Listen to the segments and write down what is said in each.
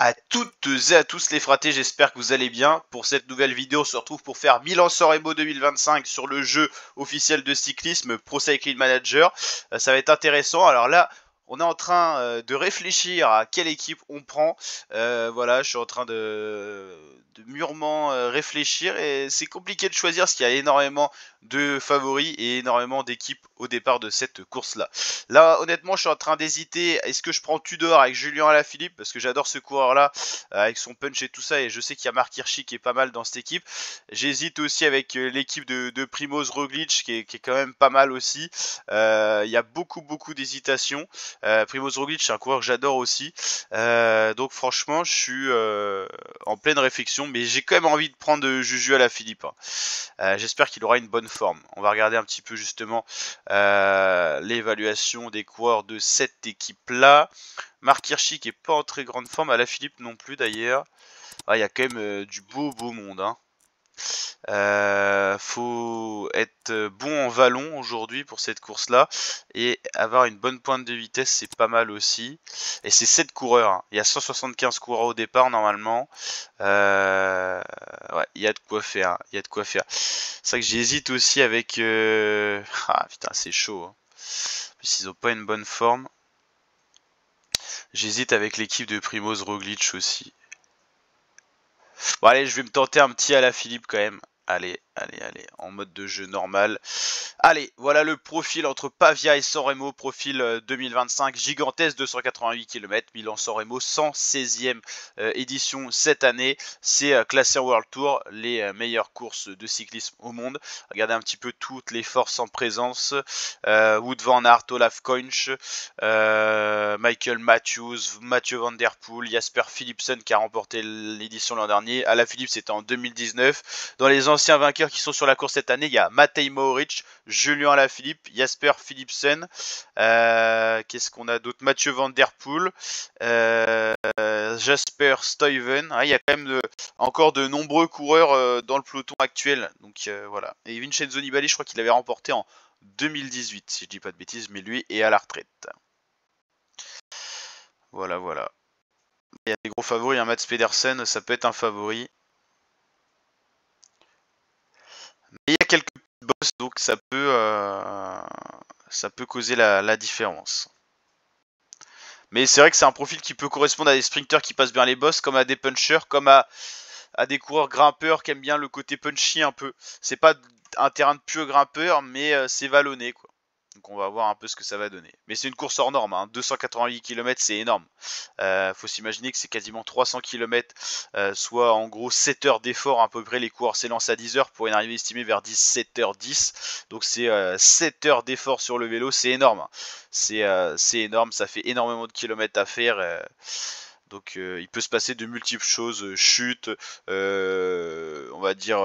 À toutes et à tous les fratés, j'espère que vous allez bien. Pour cette nouvelle vidéo, on se retrouve pour faire Milan-San Remo 2025 sur le jeu officiel de cyclisme Pro Cycling Manager. Ça va être intéressant. Alors là, on est en train de réfléchir à quelle équipe on prend. Voilà, je suis en train de mûrement réfléchir et c'est compliqué de choisir parce qu'il y a énormément de favoris et énormément d'équipes au départ de cette course-là. Là, honnêtement, je suis en train d'hésiter. Est-ce que je prends Tudor avec Julien Alaphilippe parce que j'adore ce coureur-là avec son punch et tout ça, et je sais qu'il y a Marc Hirschi qui est pas mal dans cette équipe. J'hésite aussi avec l'équipe de Primoz Roglic qui est quand même pas mal aussi. Il y a beaucoup d'hésitation. Primoz Roglic, c'est un coureur que j'adore aussi. Donc franchement, je suis en pleine réflexion, mais j'ai quand même envie de prendre Juju Alaphilippe. J'espère qu'il aura une bonne forme. On va regarder un petit peu justement l'évaluation des coureurs de cette équipe-là. Marc Hirschi qui est pas en très grande forme, Alaphilippe non plus d'ailleurs. Il y a quand même du beau monde. Hein. Faut être bon en vallon aujourd'hui pour cette course-là. Et avoir une bonne pointe de vitesse, c'est pas mal aussi. Et c'est 7 coureurs. Hein. Il y a 175 coureurs au départ normalement. Ouais, il y a de quoi faire. Il y a de quoi faire. C'est vrai que j'hésite aussi avec... Ah putain, c'est chaud. Hein. En plus, ils ont pas une bonne forme. J'hésite avec l'équipe de Primoz Roglic aussi. Bon allez, je vais me tenter un petit Alaphilippe quand même. Allez, en mode de jeu normal. Allez, voilà le profil entre Pavia et San Remo, profil 2025, gigantesque, 288 km, Milan-San Remo, 116e édition cette année. C'est classé en World Tour, les meilleures courses de cyclisme au monde. Regardez un petit peu toutes les forces en présence. Wout van Aert, Olaf Koensch, Michael Matthews, Mathieu Van Der Poel, Jasper Philipsen qui a remporté l'édition l'an dernier. Alaphilippe, c'était en 2019. Dans les anciens vainqueurs qui sont sur la course cette année, il y a Matej Mohoric, Julien Alaphilippe, Jasper Philipsen, qu'est-ce qu'on a d'autre, Mathieu Van Der Poel, Jasper Stuyven. Il y a quand même encore de nombreux coureurs dans le peloton actuel. Donc voilà. Et Vincenzo Nibali, je crois qu'il avait remporté en 2018, si je dis pas de bêtises, mais lui est à la retraite. Voilà. Il y a des gros favoris, Mats Pedersen, ça peut être un favori. Mais il y a quelques petites bosses, donc ça peut causer la différence. Mais c'est vrai que c'est un profil qui peut correspondre à des sprinters qui passent bien les bosses, comme à des punchers, comme à des coureurs grimpeurs qui aiment bien le côté punchy un peu. C'est pas un terrain de pur grimpeur, mais c'est vallonné, quoi. Donc on va voir un peu ce que ça va donner. Mais c'est une course hors norme, hein. 288 km, c'est énorme. Faut s'imaginer que c'est quasiment 300 km, soit en gros 7 heures d'effort à peu près. Les coureurs s'élancent à 10 heures pour une arrivée estimée vers 17h10. Donc c'est 7 heures d'effort sur le vélo, c'est énorme. Hein. C'est énorme, ça fait énormément de kilomètres à faire. Donc il peut se passer de multiples choses, chute, on va dire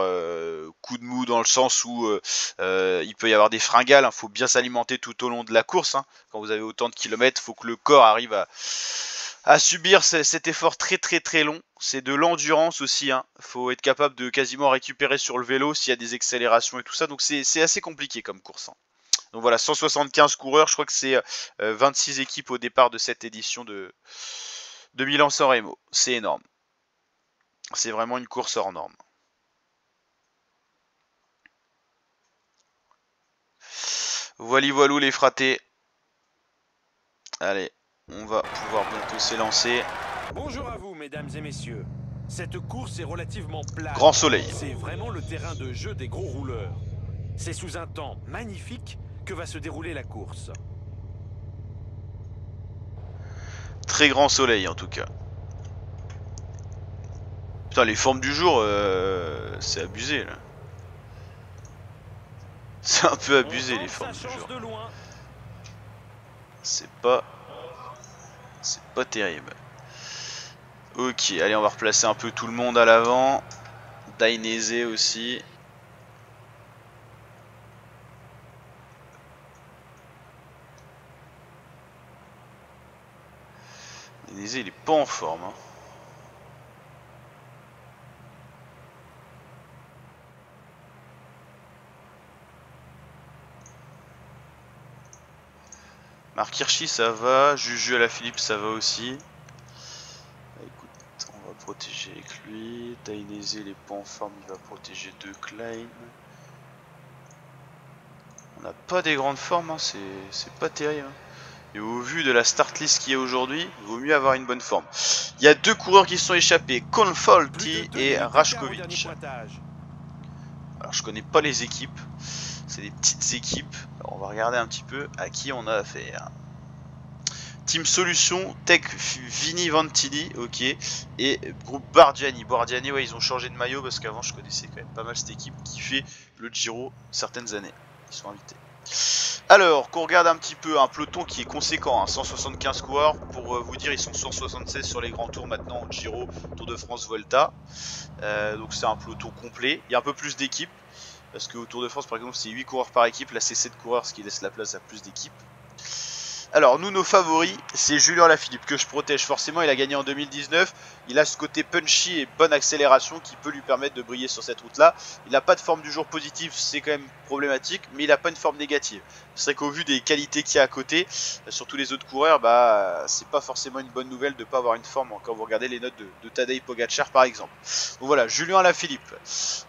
coup de mou dans le sens où il peut y avoir des fringales, il faut bien s'alimenter tout au long de la course. Hein. Quand vous avez autant de kilomètres, il faut que le corps arrive à subir cet effort très long. C'est de l'endurance aussi, hein. Faut être capable de quasiment récupérer sur le vélo s'il y a des accélérations et tout ça. Donc c'est assez compliqué comme course. Hein. Donc voilà, 175 coureurs, je crois que c'est 26 équipes au départ de cette édition de Milan-San Remo. C'est énorme. C'est vraiment une course hors norme. Voilou les fratés. Allez, on va pouvoir bientôt s'élancer. Bonjour à vous, mesdames et messieurs. Cette course est relativement plate. Grand soleil. C'est vraiment le terrain de jeu des gros rouleurs. C'est sous un temps magnifique que va se dérouler la course. Très grand soleil en tout cas. Putain, les formes du jour, c'est abusé là. C'est un peu abusé les formes du jour. C'est pas terrible. Ok, allez, on va replacer un peu tout le monde à l'avant. Dainese aussi. Dainese, il est pas en forme. Hein. Marc Hirschi ça va, Juju Alaphilippe ça va aussi. Écoute, protéger avec lui. Dainese, il est pas en forme, il va protéger 2 Klein. On n'a pas des grandes formes, hein, c'est pas terrible. Hein. Et au vu de la start list qu'il y a aujourd'hui, il vaut mieux avoir une bonne forme. Il y a 2 coureurs qui se sont échappés, Confolti et Rashkovic. Alors je connais pas les équipes, c'est des petites équipes. Alors, on va regarder un petit peu à qui on a affaire. Team Solution, Tech Vini Vantini, ok, et groupe Bardiani. Bardiani, ouais, ils ont changé de maillot parce qu'avant je connaissais quand même pas mal cette équipe qui fait le Giro certaines années. Ils sont invités. Alors, qu'on regarde un petit peu un peloton qui est conséquent, hein, 175 coureurs. Pour vous dire, ils sont 176 sur les grands tours maintenant au Giro, Tour de France, Vuelta. Donc c'est un peloton complet. Il y a un peu plus d'équipes parce qu'au Tour de France, par exemple, c'est 8 coureurs par équipe. Là, c'est 7 coureurs, ce qui laisse la place à plus d'équipes. Alors nous, nos favoris, c'est Julien Lafilippe que je protège forcément. Il a gagné en 2019. Il a ce côté punchy et bonne accélération qui peut lui permettre de briller sur cette route là. Il n'a pas de forme du jour positive, c'est quand même problématique, mais il n'a pas une forme négative. C'est vrai qu'au vu des qualités qu'il y a à côté, sur tous les autres coureurs, bah c'est pas forcément une bonne nouvelle de ne pas avoir une forme quand vous regardez les notes de Tadej Pogacar par exemple. Donc voilà, Julien Lafilippe.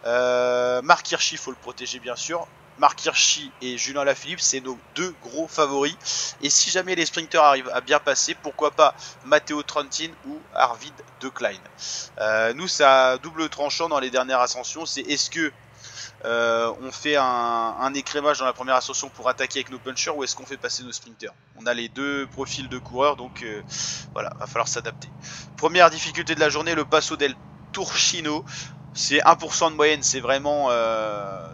Marc Hirschi, il faut le protéger bien sûr. Marc Hirschi et Julien Lafilippe, c'est nos 2 gros favoris. Et si jamais les sprinters arrivent à bien passer, pourquoi pas Matteo Trentin ou Arvid De Klein. Nous, ça double tranchant dans les dernières ascensions. C'est est-ce que on fait un écrémage dans la première ascension pour attaquer avec nos punchers ou est-ce qu'on fait passer nos sprinters? On a les 2 profils de coureurs, donc voilà, va falloir s'adapter. Première difficulté de la journée, le Passo del Turchino. C'est 1% de moyenne, c'est vraiment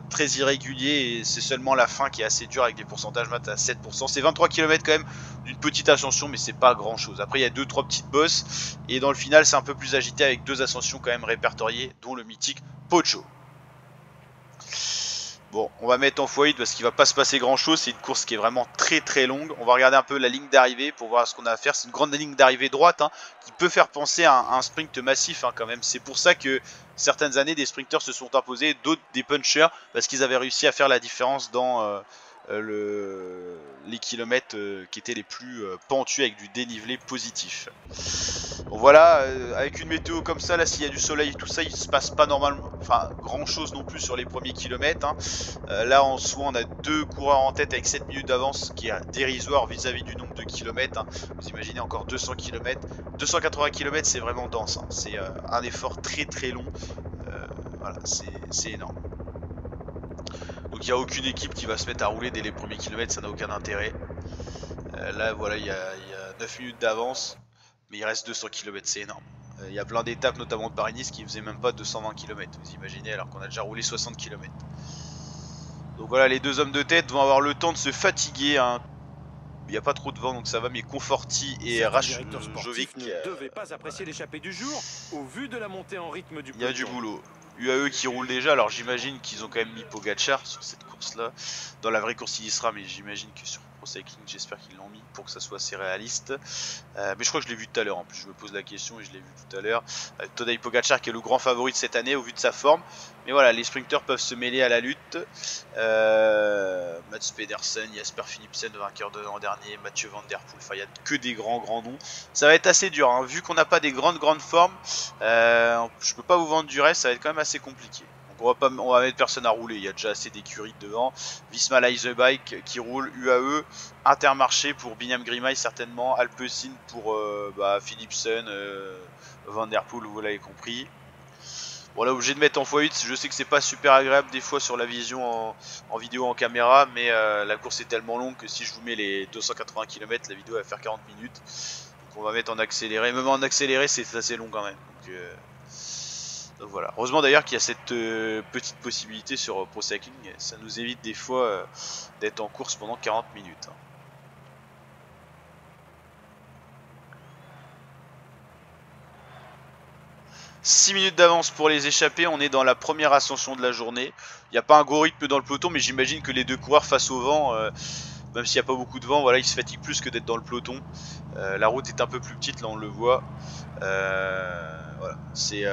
très irrégulier et c'est seulement la fin qui est assez dure avec des pourcentages mat à 7%. C'est 23 km quand même d'une petite ascension, mais c'est pas grand chose. Après il y a 2-3 petites bosses et dans le final c'est un peu plus agité avec 2 ascensions quand même répertoriées, dont le mythique Poggio. Bon, on va mettre en x8 parce qu'il va pas se passer grand chose. C'est une course qui est vraiment très très longue. On va regarder un peu la ligne d'arrivée pour voir ce qu'on a à faire. C'est une grande ligne d'arrivée droite hein, qui peut faire penser à un sprint massif hein, quand même. C'est pour ça que certaines années des sprinters se sont imposés, d'autres des punchers parce qu'ils avaient réussi à faire la différence dans les kilomètres qui étaient les plus pentus avec du dénivelé positif. Bon voilà, avec une météo comme ça, là s'il y a du soleil et tout ça, il se passe pas normalement, enfin grand chose non plus sur les premiers kilomètres. Hein. Là en soi on a 2 coureurs en tête avec 7 minutes d'avance, qui est dérisoire vis-à-vis du nombre de kilomètres. Hein. Vous imaginez encore 200 km, 280 km c'est vraiment dense, hein. C'est un effort très très long, voilà c'est énorme. Donc il n'y a aucune équipe qui va se mettre à rouler dès les premiers kilomètres, ça n'a aucun intérêt. Là voilà, il y a 9 minutes d'avance, mais il reste 200 km, c'est énorme. Il y a plein d'étapes, notamment de Paris-Nice, qui faisaient même pas 220 km, vous imaginez, alors qu'on a déjà roulé 60 km. Donc voilà, les 2 hommes de tête vont avoir le temps de se fatiguer. Hein. Il n'y a pas trop de vent, donc ça va, mais Conforti et Rashkovic ne devaient pas apprécier l'échappée du jour, au vu de la montée en rythme du peloton. Il y a du boulot. UAE qui roule déjà, alors j'imagine qu'ils ont quand même mis Pogacar sur cette course là. Dans la vraie course il y sera, mais j'imagine que sur Pro Cycling j'espère qu'ils l'ont mis pour que ça soit assez réaliste. Mais je crois que je l'ai vu tout à l'heure, en plus je me pose la question et je l'ai vu tout à l'heure. Tadej Pogacar qui est le grand favori de cette année au vu de sa forme. Mais voilà, les sprinters peuvent se mêler à la lutte. Mats Pedersen, Jasper Philipsen, vainqueur de l'an dernier, Mathieu Van Der Poel, enfin il n'y a que des grands noms. Ça va être assez dur, hein. Vu qu'on n'a pas des grandes formes, je peux pas vous vendre du reste, ça va être quand même assez compliqué. Donc on va mettre personne à rouler, il y a déjà assez d'écuries devant. Visma Leisebike qui roule, UAE, Intermarché pour Binyam Girmay certainement, Alpecin pour Philipsen, Van Der Poel, vous l'avez compris. Bon là obligé de mettre en x8, je sais que c'est pas super agréable des fois sur la vision en vidéo en caméra, mais la course est tellement longue que si je vous mets les 280 km, la vidéo va faire 40 minutes. Donc on va mettre en accéléré, même en accéléré c'est assez long quand même. Donc voilà, heureusement d'ailleurs qu'il y a cette petite possibilité sur Pro Cycling, ça nous évite des fois d'être en course pendant 40 minutes. 6 minutes d'avance pour les échappés, on est dans la première ascension de la journée. Il n'y a pas un gros rythme dans le peloton, mais j'imagine que les 2 coureurs face au vent, même s'il n'y a pas beaucoup de vent, voilà, ils se fatiguent plus que d'être dans le peloton. La route est un peu plus petite, là on le voit. Voilà, c'est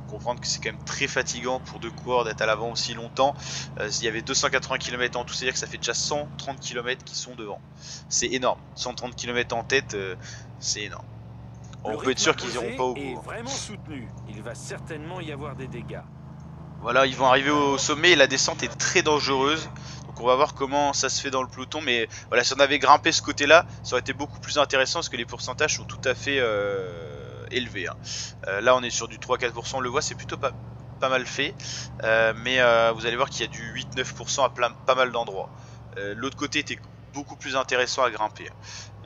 faut comprendre que c'est quand même très fatigant pour 2 coureurs d'être à l'avant aussi longtemps. Il y avait 280 km en tout, c'est-à-dire que ça fait déjà 130 km qui sont devant. C'est énorme, 130 km en tête, c'est énorme. On peut être sûr qu'ils iront pas au est bout. vraiment soutenu. Il va certainement y avoir des dégâts. Voilà, ils vont arriver au sommet et la descente est très dangereuse. Donc on va voir comment ça se fait dans le peloton. Mais voilà, si on avait grimpé ce côté-là, ça aurait été beaucoup plus intéressant parce que les pourcentages sont tout à fait élevés. Hein. Là, on est sur du 3-4%. On le voit, c'est plutôt pas mal fait. Mais vous allez voir qu'il y a du 8-9% à pas mal d'endroits. L'autre côté était beaucoup plus intéressant à grimper.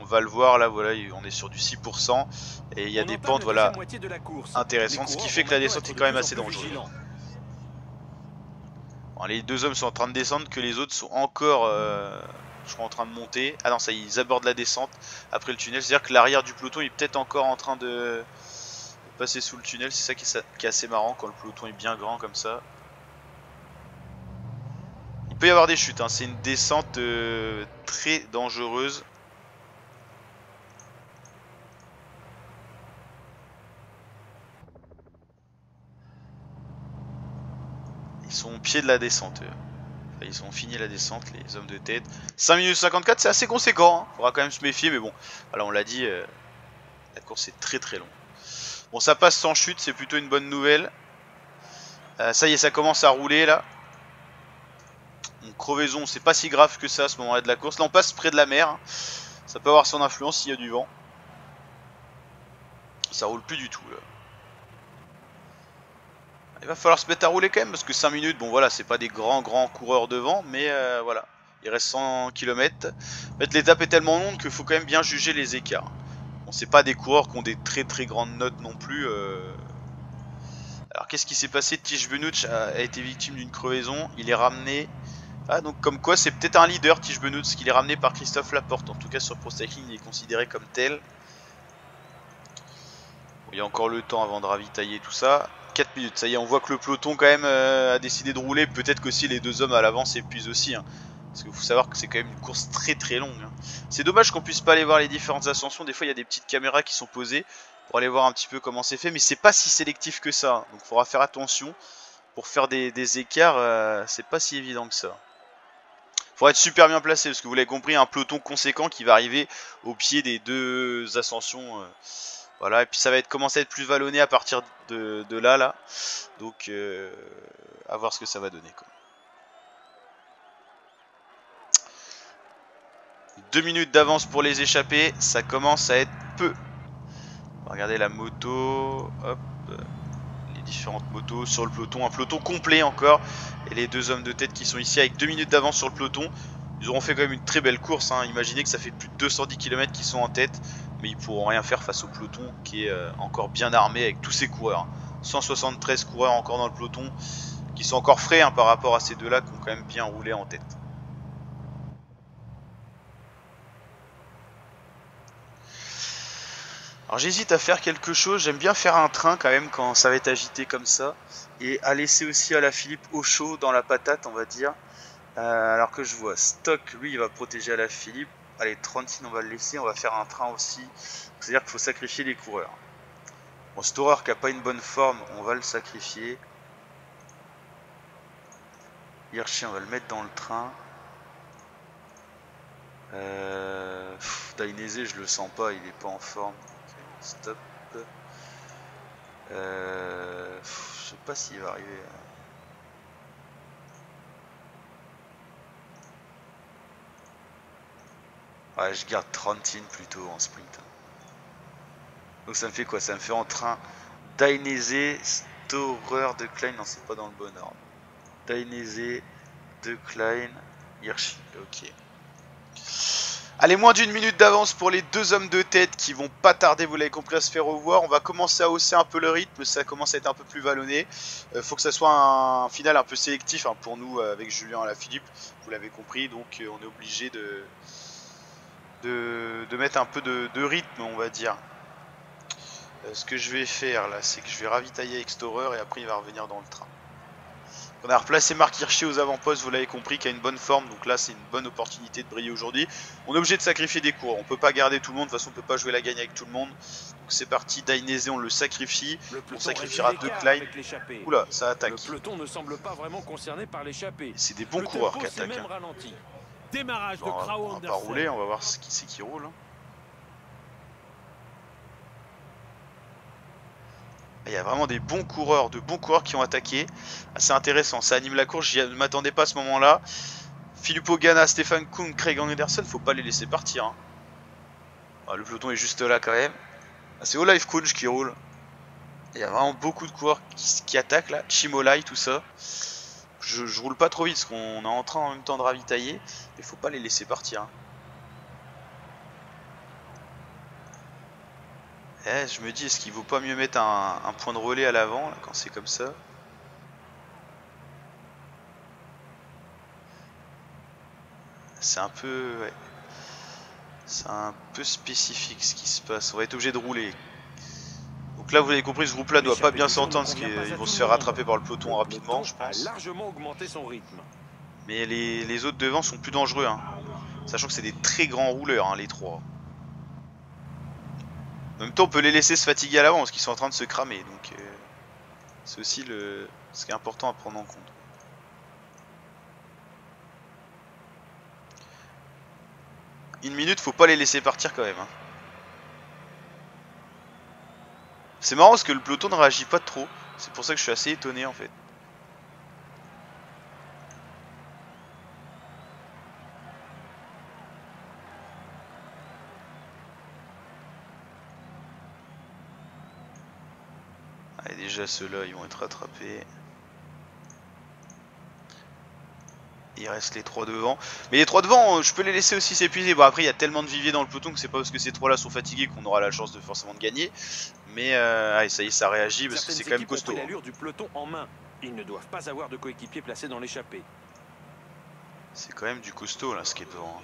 On va le voir, là, voilà, on est sur du 6%. Et il y a des pentes, voilà, intéressantes. Ce qui fait que la descente est quand même assez dangereuse. Bon, les deux hommes sont en train de descendre, que les autres sont encore, je crois, en train de monter. Ah non, ça y est, ils abordent la descente après le tunnel. C'est-à-dire que l'arrière du peloton est peut-être encore en train de passer sous le tunnel. C'est ça qui est assez marrant quand le peloton est bien grand comme ça. Il peut y avoir des chutes, hein. C'est une descente très dangereuse. Ils sont au pied de la descente. Enfin, ils ont fini la descente, les hommes de tête. 5 minutes 54, c'est assez conséquent. Hein. Faudra quand même se méfier, mais bon. Voilà, on l'a dit, la course est très très longue. Bon, ça passe sans chute, c'est plutôt une bonne nouvelle. Ça y est, ça commence à rouler là. Donc, crevaison, c'est pas si grave que ça à ce moment-là de la course. Là, on passe près de la mer. Hein. Ça peut avoir son influence s'il y a du vent. Ça roule plus du tout là. Il va falloir se mettre à rouler quand même parce que 5 minutes, bon voilà, c'est pas des grands coureurs devant, mais voilà, il reste 100 km. En fait, l'étape est tellement longue qu'il faut quand même bien juger les écarts. Bon, c'est pas des coureurs qui ont des très grandes notes non plus. Alors qu'est-ce qui s'est passé? Tish Benuch a été victime d'une crevaison, il est ramené. Ah, donc comme quoi c'est peut-être un leader, Tish Benuch, parce qu'il est ramené par Christophe Laporte. En tout cas sur Pro Cycling, il est considéré comme tel. Bon, il y a encore le temps avant de ravitailler tout ça. 4 minutes, ça y est, on voit que le peloton quand même a décidé de rouler. Peut-être qu'aussi les deux hommes à l'avant s'épuisent aussi. Hein. Parce qu'il faut savoir que c'est quand même une course très longue. Hein. C'est dommage qu'on puisse pas aller voir les différentes ascensions. Des fois, il y a des petites caméras qui sont posées pour aller voir un petit peu comment c'est fait. Mais c'est pas si sélectif que ça. Hein. Donc il faudra faire attention. Pour faire des écarts, c'est pas si évident que ça. Il faudra être super bien placé. Parce que vous l'avez compris, un peloton conséquent qui va arriver au pied des deux ascensions. Voilà, et puis ça va commencer à être plus vallonné à partir de là. Donc, à voir ce que ça va donner. Quoi. 2 minutes d'avance pour les échappés, ça commence à être peu. On va regarder la moto, hop, les différentes motos sur le peloton, un peloton complet encore. Et les deux hommes de tête qui sont ici avec 2 minutes d'avance sur le peloton. Ils auront fait quand même une très belle course. Hein. Imaginez que ça fait plus de 210 km qu'ils sont en tête. Mais ils pourront rien faire face au peloton qui est encore bien armé avec tous ses coureurs. 173 coureurs encore dans le peloton qui sont encore frais hein, par rapport à ces deux-là qui ont quand même bien roulé en tête. Alors j'hésite à faire quelque chose, j'aime bien faire un train quand même quand ça va être agité comme ça. Et à laisser aussi Alaphilippe au chaud dans la patate on va dire. Alors que je vois Stock, lui il va protéger Alaphilippe. Allez, Trentin on va le laisser, on va faire un train aussi. C'est-à-dire qu'il faut sacrifier les coureurs. Bon, Storer qui n'a pas une bonne forme, on va le sacrifier. Hirschi, on va le mettre dans le train. Dainese, je le sens pas, il est pas en forme. Stop. Je sais pas s'il va arriver. Ouais, je garde Trentin plutôt en sprint. Donc ça me fait quoi? Ça me fait en train Dainese, Storer, De Klein. Non, c'est pas dans le bon ordre. Dainese, De Klein, Hirschi. Ok. Allez, moins d'une minute d'avance pour les deux hommes de tête qui vont pas tarder, vous l'avez compris, à se faire revoir. On va commencer à hausser un peu le rythme, ça commence à être un peu plus vallonné. Faut que ça soit un final un peu sélectif hein, pour nous avec Julien Alaphilippe, vous l'avez compris. Donc on est obligé de mettre un peu de rythme, on va dire. Ce que je vais faire là, c'est que je vais ravitailler avec Storer et après il va revenir dans le train. On a replacé Marc Hirschi aux avant-postes, vous l'avez compris, qui a une bonne forme. Donc là, c'est une bonne opportunité de briller aujourd'hui. On est obligé de sacrifier des coureurs. On peut pas garder tout le monde. De toute façon, on peut pas jouer la gagne avec tout le monde. Donc c'est parti. Dainese, on le sacrifie. On sacrifiera De Klein. Oula, ça attaque. Le peloton ne semble pas vraiment concerné par l'échappée. C'est des bons coureurs qui attaquent. Hein. Démarrage Bon, on va pas rouler. On va voir qui c'est qui roule. Hein. Il y a vraiment des bons coureurs, de bons coureurs qui ont attaqué. C'est intéressant, ça anime la course, je ne m'attendais pas à ce moment-là. Filippo Ganna, Stefan Kung, Craig Anderson, faut pas les laisser partir. Hein. Ah, le peloton est juste là quand même. Ah, c'est Olaf Kunsch qui roule. Il y a vraiment beaucoup de coureurs qui attaquent là. Chimolai, tout ça. Je roule pas trop vite parce qu'on est en train en même temps de ravitailler. Mais faut pas les laisser partir. Hein. Je me dis, est-ce qu'il vaut pas mieux mettre un point de relais à l'avant quand c'est comme ça? C'est un peu... Ouais. C'est un peu spécifique ce qui se passe. On va être obligé de rouler. Donc là, vous avez compris, ce groupe-là doit pas bien s'entendre parce qu'ils vont se faire rattraper par le peloton rapidement, je pense. Largement augmenté son rythme. Mais les autres devant sont plus dangereux. Hein. Sachant que c'est des très grands rouleurs, hein, les trois. En même temps, on peut les laisser se fatiguer à l'avant parce qu'ils sont en train de se cramer. Donc, c'est aussi ce qui est important à prendre en compte. Une minute, faut pas les laisser partir quand même. Hein. C'est marrant parce que le peloton ne réagit pas trop. C'est pour ça que je suis assez étonné en fait. Allez, déjà ceux-là, ils vont être rattrapés. Il reste les trois devant. Mais les trois devant, je peux les laisser aussi s'épuiser. Bon, après, il y a tellement de viviers dans le peloton que c'est pas parce que ces trois-là sont fatigués qu'on aura la chance de forcément de gagner. Mais allez, ça y est, ça réagit parce que c'est quand même costaud. L'allure du peloton en main. Ils ne doivent pas avoir de coéquipiers placés dans l'échappée. C'est quand même du costaud là, ce qui est devant.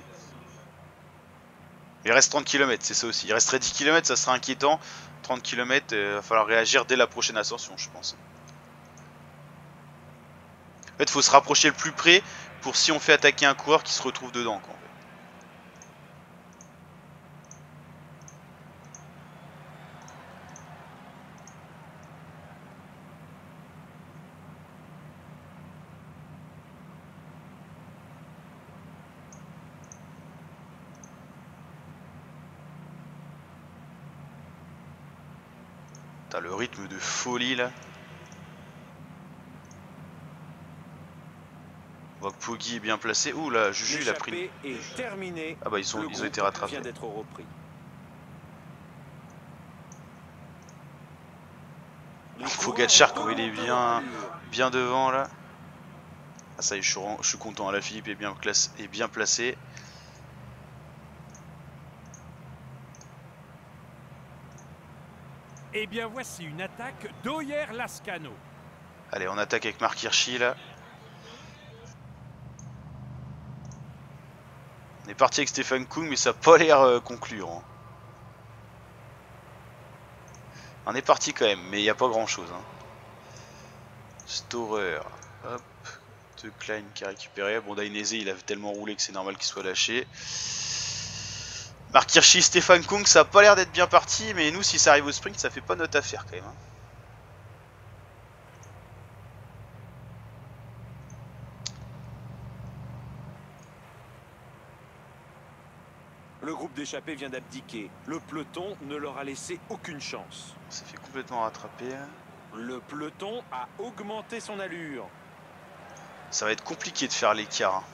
Il reste 30 km, c'est ça aussi. Il resterait 10 km, ça serait inquiétant. 30 km, va falloir réagir dès la prochaine ascension, je pense. En fait, il faut se rapprocher le plus près pour si on fait attaquer un coureur qui se retrouve dedans. Quoi, en fait. T'as le rythme de folie là. On voit que Poggi est bien placé. Ouh là, Juju il a pris. Ah bah ils ont été rattrapés. Pogacar quand il est bien devant là. Ah ça y est, je suis content. La Philippe est bien placé. Et bien voici une attaque d'Oyer-Lascano. Allez, on attaque avec Marc Hirschi là. On est parti avec Stefan Kung, mais ça n'a pas l'air concluant. On est parti quand même, mais il n'y a pas grand chose. Hein. Storer, hop, De Klein qui a récupéré. Bon, Dainese il a tellement roulé que c'est normal qu'il soit lâché. Marc Hirschi, Stefan Kung, ça n'a pas l'air d'être bien parti, mais nous, si ça arrive au sprint, ça fait pas notre affaire quand même. Hein. Le groupe d'échappés vient d'abdiquer. Le peloton ne leur a laissé aucune chance. On s'est fait complètement rattraper. Le peloton a augmenté son allure. Ça va être compliqué de faire l'écart. Hein.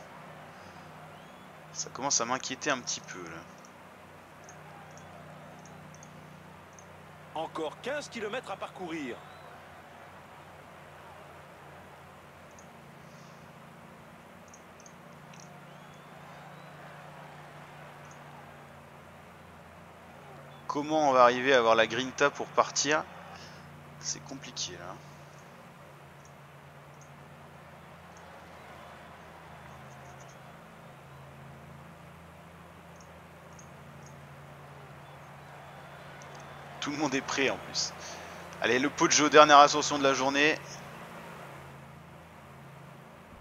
Ça commence à m'inquiéter un petit peu là. Encore 15 km à parcourir. Comment on va arriver à avoir la grinta pour partir? C'est compliqué là. Tout le monde est prêt en plus. Allez, le Poggio, dernière ascension de la journée.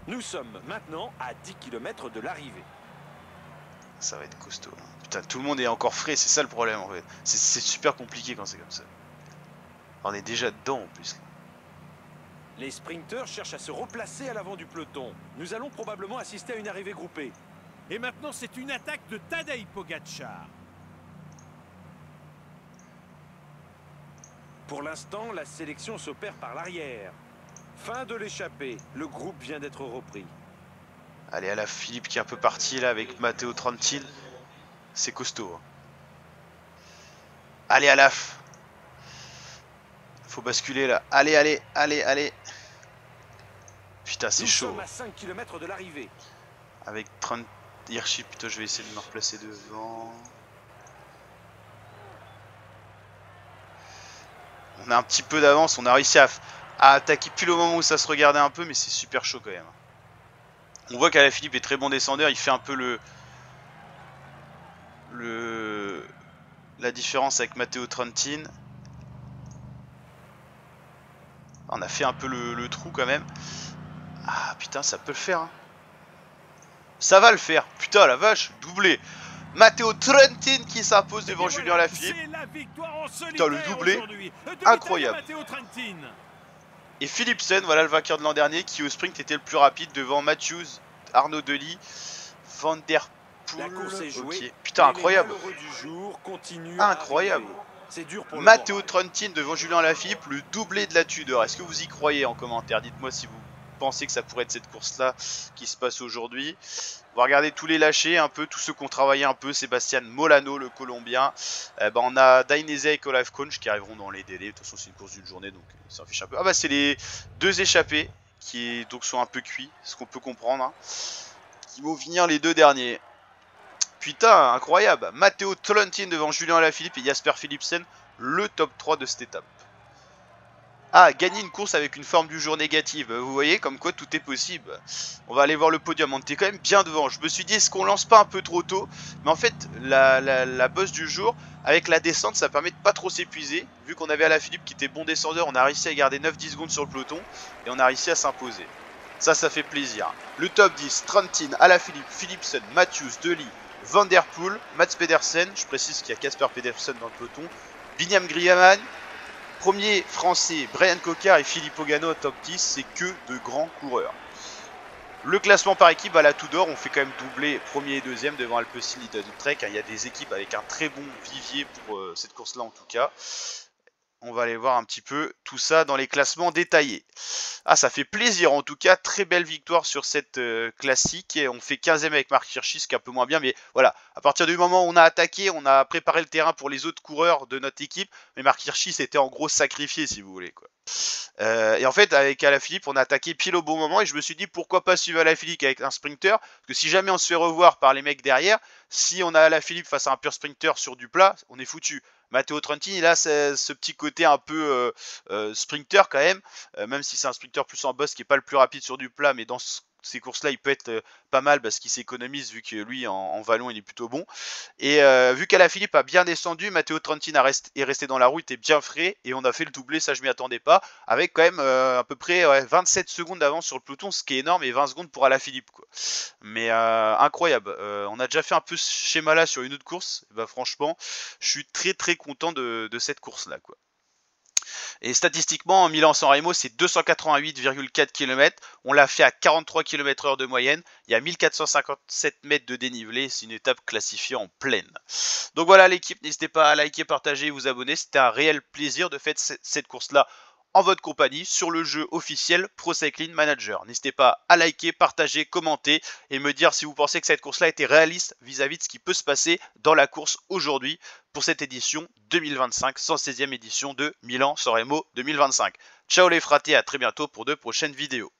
Nous sommes maintenant à 10 km de l'arrivée. Ça va être costaud là. Putain, tout le monde est encore frais, c'est ça le problème en fait. C'est super compliqué quand c'est comme ça. On est déjà dedans en plus. Les sprinteurs cherchent à se replacer à l'avant du peloton. Nous allons probablement assister à une arrivée groupée. Et maintenant, c'est une attaque de Tadej Pogacar. Pour l'instant, la sélection s'opère par l'arrière. Fin de l'échappée, le groupe vient d'être repris. Allez, à la Philippe qui est un peu parti là avec Matteo Trentin. C'est costaud. Hein. Allez, Alaf. Faut basculer là. Allez, allez, allez, allez. Putain, c'est chaud. Nous sommes à 5 km de l'arrivée. Avec Trent Hirschi, putain, je vais essayer de me replacer devant. On a un petit peu d'avance, on a réussi à attaquer pile au moment où ça se regardait un peu, mais c'est super chaud quand même. On voit qu'Alaphilippe est très bon descendeur, il fait un peu la différence avec Matteo Trentin. On a fait un peu le trou quand même. Ah putain, ça peut le faire. Hein. Ça va le faire. Putain, la vache, doublé. Matteo Trentin qui s'impose devant Julien Alaphilippe. Putain, le doublé. Incroyable. Et Philipsen, voilà le vainqueur de l'an dernier, qui au sprint était le plus rapide devant Matthews, Arnaud Delis, Van Der Poel. La course est jouée. Okay. Putain, incroyable. Incroyable. Matteo Trentin devant Julien Alaphilippe, le doublé de la Tudor. Est-ce que vous y croyez en commentaire? Dites-moi si vous pensez que ça pourrait être cette course-là qui se passe aujourd'hui. On va regarder tous les lâchers, un peu, tous ceux qui ont travaillé un peu. Sébastien Molano, le Colombien. On a Dainese et Olaf Konch qui arriveront dans les délais. De toute façon, c'est une course d'une journée, donc ils s'en fichent un peu. Ah bah, c'est les deux échappés qui donc sont un peu cuits, ce qu'on peut comprendre. Hein, qui vont finir les deux derniers. Putain, incroyable. Matteo Trentin devant Julien Alaphilippe et Jasper Philipsen, le top 3 de cette étape. Ah, gagner une course avec une forme du jour négative. Vous voyez, comme quoi tout est possible. On va aller voir le podium. On était quand même bien devant. Je me suis dit, est-ce qu'on lance pas un peu trop tôt? Mais en fait, la bosse du jour, avec la descente, ça permet de pas trop s'épuiser. Vu qu'on avait Alaphilippe qui était bon descendeur, on a réussi à garder 9-10 secondes sur le peloton. Et on a réussi à s'imposer. Ça fait plaisir. Le top 10, Trentin, Alaphilippe, Philipsen, Matthews, Delis, Van Der Poel, Mats Pedersen. Je précise qu'il y a Casper Pedersen dans le peloton. Binyam Griaman. Premier français, Brian Cocard et Filippo Ganna au top 10, c'est que de grands coureurs. Le classement par équipe à la Tudor, on fait quand même doubler premier et deuxième devant Alpecin et Trek. Il y a des équipes avec un très bon vivier pour cette course-là en tout cas. On va aller voir un petit peu tout ça dans les classements détaillés. Ah, ça fait plaisir en tout cas. Très belle victoire sur cette classique. Et on fait 15e avec Marc Hirschi, ce qui est un peu moins bien. Mais voilà, à partir du moment où on a attaqué, on a préparé le terrain pour les autres coureurs de notre équipe. Mais Marc Hirschi s'était en gros sacrifié, si vous voulez, quoi. Et en fait, avec Alaphilippe, on a attaqué pile au bon moment. Et je me suis dit, pourquoi pas suivre Alaphilippe avec un sprinter? Parce que si jamais on se fait revoir par les mecs derrière, si on a Alaphilippe face à un pur sprinter sur du plat, on est foutu. Matteo Trentin, il a ce petit côté un peu sprinter quand même si c'est un sprinter plus en boss qui n'est pas le plus rapide sur du plat, mais dans ces courses-là, il peut être pas mal parce qu'il s'économise vu que lui, en vallon, il est plutôt bon. Et vu qu'Alaphilippe a bien descendu, Matteo Trentin est resté dans la roue, il était bien frais et on a fait le doublé, ça je m'y attendais pas, avec quand même à peu près 27 secondes d'avance sur le peloton, ce qui est énorme, et 20 secondes pour Alaphilippe, quoi. Mais incroyable, on a déjà fait un peu ce schéma-là sur une autre course, et bah, franchement, je suis très très content de cette course-là, quoi. Et statistiquement, Milan-San Remo, c'est 288,4 km. On l'a fait à 43 km/h de moyenne. Il y a 1457 mètres de dénivelé. C'est une étape classifiée en plaine. Donc voilà l'équipe, n'hésitez pas à liker, partager et vous abonner. C'était un réel plaisir de faire cette course-là en votre compagnie sur le jeu officiel Pro Cycling Manager. N'hésitez pas à liker, partager, commenter et me dire si vous pensez que cette course-là était réaliste vis-à-vis de ce qui peut se passer dans la course aujourd'hui pour cette édition 2025, 116e édition de Milan-San Remo 2025. Ciao les fratés, à très bientôt pour de prochaines vidéos.